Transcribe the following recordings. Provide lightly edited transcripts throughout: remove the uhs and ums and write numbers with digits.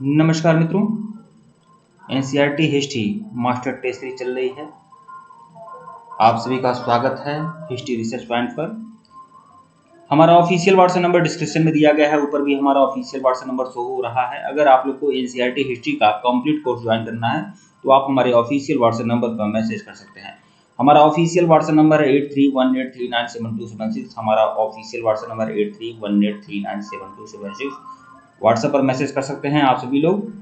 नमस्कार मित्रों, NCERT history master test series चल रही है। आप सभी का स्वागत है हिस्ट्री रिसर्च पॉइंट पर। हमारा ऑफिशियल व्हाट्सएप नंबर डिस्क्रिप्शन में दिया गया है, ऊपर भी हमारा ऑफिशियल व्हाट्सएप नंबर शो हो रहा है। अगर आप लोग को एनसीईआरटी हिस्ट्री का कंप्लीट कोर्स ज्वाइन करना है तो आप हमारे ऑफिशियल व्हाट्सएप नंबर पर मैसेज कर सकते हैं। हमारा ऑफिशियल व्हाट्सएप नंबर है 8318397276। हमारा ऑफिशियल व्हाट्सएप नंबर 8318397276। व्हाट्सएप पर मैसेज कर सकते हैं आप सभी लोग।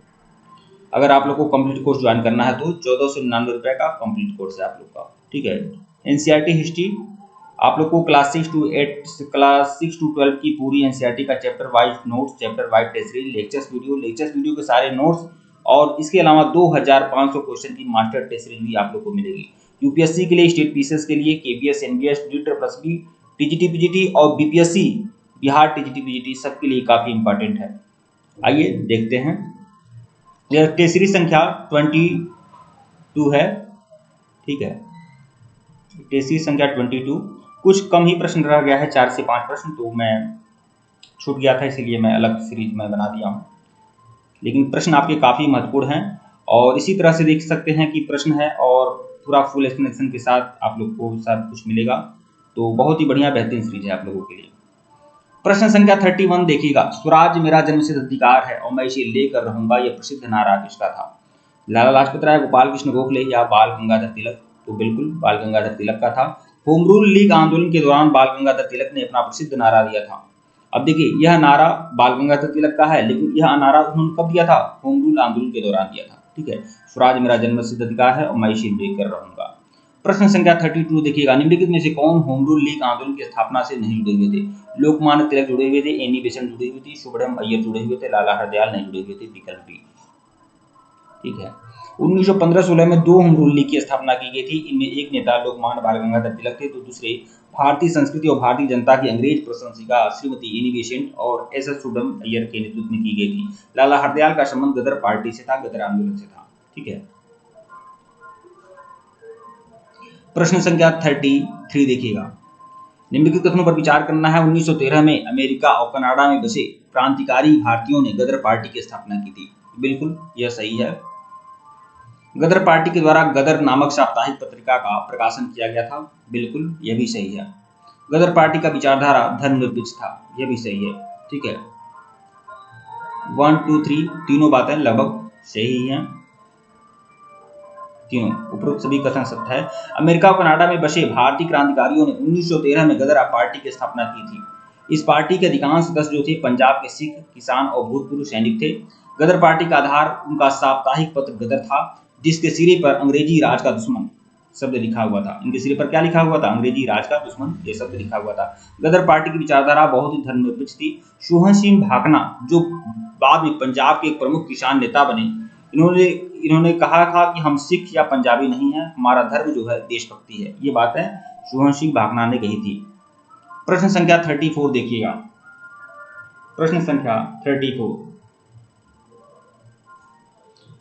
अगर आप लोग को कंप्लीट कोर्स ज्वाइन करना है तो 1499 का कंप्लीट कोर्स है आप लोग का, ठीक है। एनसीईआरटी हिस्ट्री आप लोग को क्लास 6 टू 12 की पूरी एनसीईआरटी का chapter wise notes, chapter wise test series, lectures video के सारे नोट्स और इसके अलावा 2500 क्वेश्चन की मास्टर टेस्ट सीरीज भी आप लोग को मिलेगी। यूपीएससी के लिए, स्टेट पीसीएस के लिए, KBS, NBS, DSSB, TGT PGT और बीपीएससी बिहार टीजीटी पीजीटी सबके लिए काफी इंपॉर्टेंट है। आइए देखते हैं। यह टेस्ट सीरीज संख्या 22 है, ठीक है। टेस्ट सीरीज संख्या 22। कुछ कम ही प्रश्न रह गया है, 4 से 5 प्रश्न, तो मैं छूट गया था, इसीलिए मैं अलग सीरीज में बना दिया हूँ। लेकिन प्रश्न आपके काफी महत्वपूर्ण हैं और इसी तरह से देख सकते हैं कि प्रश्न है और पूरा फुल एक्सप्लेनेशन के साथ आप लोग को सब कुछ मिलेगा। तो बहुत ही बढ़िया बेहतरीन सीरीज है आप लोगों के लिए। प्रश्न संख्या 31 देखिएगा। स्वराज मेरा जन्मसिद्ध अधिकार है और मैं इसे लेकर रहूंगा, यह प्रसिद्ध नारा किसका था? लाला लाजपत राय, गोपाल कृष्ण गोखले या बाल गंगाधर तिलक? तो बिल्कुल बाल गंगाधर तिलक का था। होम रूल लीग आंदोलन के दौरान बाल गंगाधर तिलक ने अपना प्रसिद्ध नारा दिया था। अब देखिए, यह नारा बाल गंगाधर तिलक का है, लेकिन यह नारा उन्होंने कब दिया था? होम रूल आंदोलन के दौरान दिया था, ठीक है। स्वराज मेरा जन्मसिद्ध अधिकार है और मैं इसे लेकर रहूंगा। प्रश्न संख्या 32 देखिएगा। निम्नलिखित में से कौन होम रूल लीग आंदोलन की स्थापना से नहीं जुड़े हुए थे? लोकमान्य तिलक जुड़े हुए थे, एनी बेसेंट जुड़ी हुई थी, सुब्रह्मण्यम अय्यर जुड़े हुए थे, लाला हरदयाल नहीं जुड़े हुए थे। विकल्प डी, ठीक है। 1915-16 में 2 होम रूल लीग की स्थापना की गई थी। इनमें एक नेता लोकमान्य बाल गंगाधर तिलक थे, तो दूसरे भारतीय संस्कृति और भारतीय जनता की अंग्रेज प्रशंसिका श्रीमती एनी बेसेंट और एसएस सुब्रह्मण्यम अय्यर के नेतृत्व में की गई थी। लाला हरदयाल का संबंध गदर पार्टी से था, गदर आंदोलन से था, ठीक है। प्रश्न संख्या 33 देखिएगा। निम्नलिखित कथनों पर विचार करना है। 1913 में अमेरिका और कनाडा में बसे क्रांतिकारी भारतीयों ने गदर पार्टी की स्थापना की थी। बिल्कुल यह सही है। गदर पार्टी के द्वारा गदर नामक साप्ताहिक पत्रिका का प्रकाशन किया गया था। बिल्कुल यह भी सही है। गदर पार्टी का विचारधारा धर्मनिरपेक्ष था। यह भी सही है, ठीक है। 1, 2, 3 तीनों बातें लगभग सही हैं। तीनों उपरोक्त सभी कथन सत्य है। अमेरिका और कनाडा में बसे भारतीय क्रांतिकारियों ने 1913 में गदर पार्टी की स्थापना की थी। इस पार्टी के अधिकांश सदस्य जो थे पंजाब के सिख, किसान और भूतपूर्व सैनिक थे। गदर पार्टी का आधार उनका साप्ताहिक पत्र गदर था, जिसके सिरे पर अंग्रेजी राज का दुश्मन शब्द लिखा हुआ था। इनके सिरे पर क्या लिखा हुआ था? अंग्रेजी राज का दुश्मन ये शब्द लिखा हुआ था। गदर पार्टी की विचारधारा बहुत ही धर्मनिरपेक्ष थी। सोहन सिंह भाकना, जो बाद में पंजाब के एक प्रमुख किसान नेता बने, इन्होंने कहा था कि हम सिख या पंजाबी नहीं हैं, हमारा धर्म जो है देशभक्ति है। ये बात है सोहन सिंह भाकना ने कही थी। प्रश्न संख्या 34 देखिएगा। प्रश्न संख्या 34।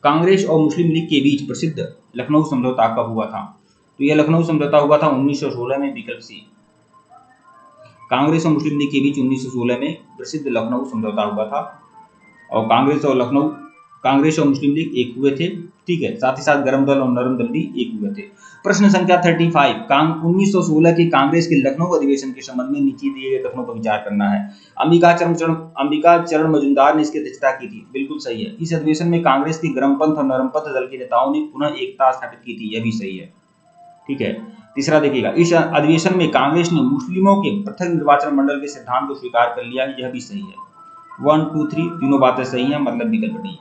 कांग्रेस और मुस्लिम लीग के बीच प्रसिद्ध लखनऊ समझौता कब हुआ था? तो यह लखनऊ समझौता हुआ था 1916 में। विकल्प सी। कांग्रेस और मुस्लिम लीग के बीच 1916 में प्रसिद्ध लखनऊ समझौता हुआ था और कांग्रेस और मुस्लिम लीग एक हुए थे, ठीक है। साथ ही साथ गरम दल और नरम दल भी एक हुए थे। प्रश्न संख्या 35। 1916 के कांग्रेस के लखनऊ अधिवेशन के संबंध में नीचे दिए गए कथनों पर विचार करना है। अंबिका चरण मजूमदार ने इसकी अध्यक्षता की थी। बिल्कुल सही है। इस अधिवेशन में कांग्रेस के गरमपंथ और नरमपंथ दल के नेताओं ने पुनः एकता स्थापित की थी। यह भी सही है, ठीक है। तीसरा देखिएगा। इस अधिवेशन में कांग्रेस ने मुस्लिमों के पृथक निर्वाचन मंडल के सिद्धांत को स्वीकार कर लिया। यह भी सही है। 1, 2, 3 तीनों बातें सही हैं, मतलब विकल्प डी।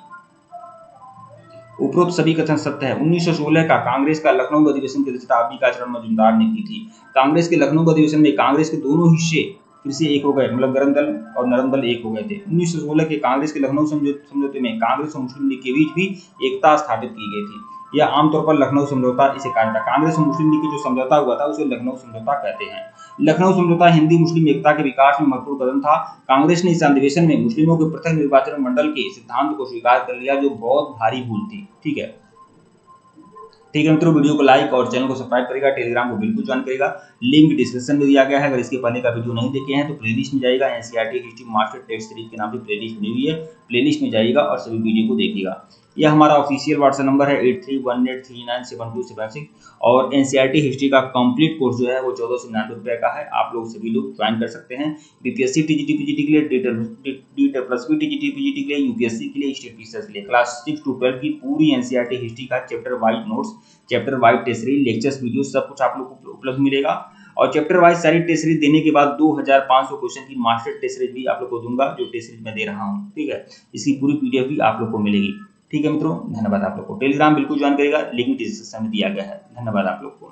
उपरोक्त सभी कथन सत्य है। 1916 का कांग्रेस का लखनऊ अधिवेशन की अध्यक्षता अंबिका चरण मजूमदार ने की थी। कांग्रेस के लखनऊ अधिवेशन में कांग्रेस के दोनों हिस्से फिर से एक हो गए, मतलब गरम दल और नरम दल एक हो गए थे। 1916 के कांग्रेस के लखनऊ समझौते में कांग्रेस और मुस्लिम लीग के बीच भी एकता स्थापित की गई थी। यह आमतौर पर लखनऊ समझौता इसे कहा जाता है। कांग्रेस और मुस्लिम लीग की जो समझौता हुआ था उसे लखनऊ समझौता कहते हैं। लखनऊ समझौता हिंदी मुस्लिम एकता के विकास में महत्वपूर्ण कदम था। कांग्रेस ने इस अधिवेशन में मुस्लिमों के पृथक निर्वाचन मंडल के सिद्धांत को स्वीकार कर लिया, जो बहुत भारी भूल थी, ठीक है। ठीक है मित्रों, वीडियो को लाइक और चैनल को सब्सक्राइब करेगा, टेलीग्राम को बिल्कुल ज्वाइन करेगा, लिंक डिस्क्रिप्शन में दिया गया है। अगर इसके पहले का वीडियो नहीं देखे हैं तो प्लेलिस्ट में जाइएगा, NCERT history master test series के नाम से प्लेलिस्ट बनी हुई है, प्लेलिस्ट में जाइएगा और सभी वीडियो को देखिएगा। यह हमारा ऑफिशियल व्हाट्सएप नंबर है 8318397276 और एनसीईआरटी हिस्ट्री का कंप्लीट कोर्स जो है वो 1499 रुपये का है। आप लोग सभी लोग ज्वाइन कर सकते हैं। बीपीएससी टीजीटी पीजीटी के लिए, detail plus B TGT PGT के लिए, यूपीएससी के लिए, स्टेट टीचर्स के लिए क्लास 6 to 12 की पूरी एनसीईआरटी हिस्ट्री का chapter wise notes, chapter wise test series, lectures, video सब कुछ आप लोग को उपलब्ध मिलेगा। और चैप्टर वाइज सारी टेस्ट सीरीज देने के बाद 2500 क्वेश्चन की मास्टर टेस्ट सीरीज भी आप लोग को दूंगा, जो टेस्ट सीरीज मैं दे रहा हूँ। ठीक है, इसकी पूरी पीडीएफ भी आप लोग को मिलेगी। ठीक है मित्रों, धन्यवाद आप लोग को। टेलीग्राम बिल्कुल ज्वाइन करेगा, लिंक डिस्क्रिप्शन में दिया गया है। धन्यवाद आप लोग को।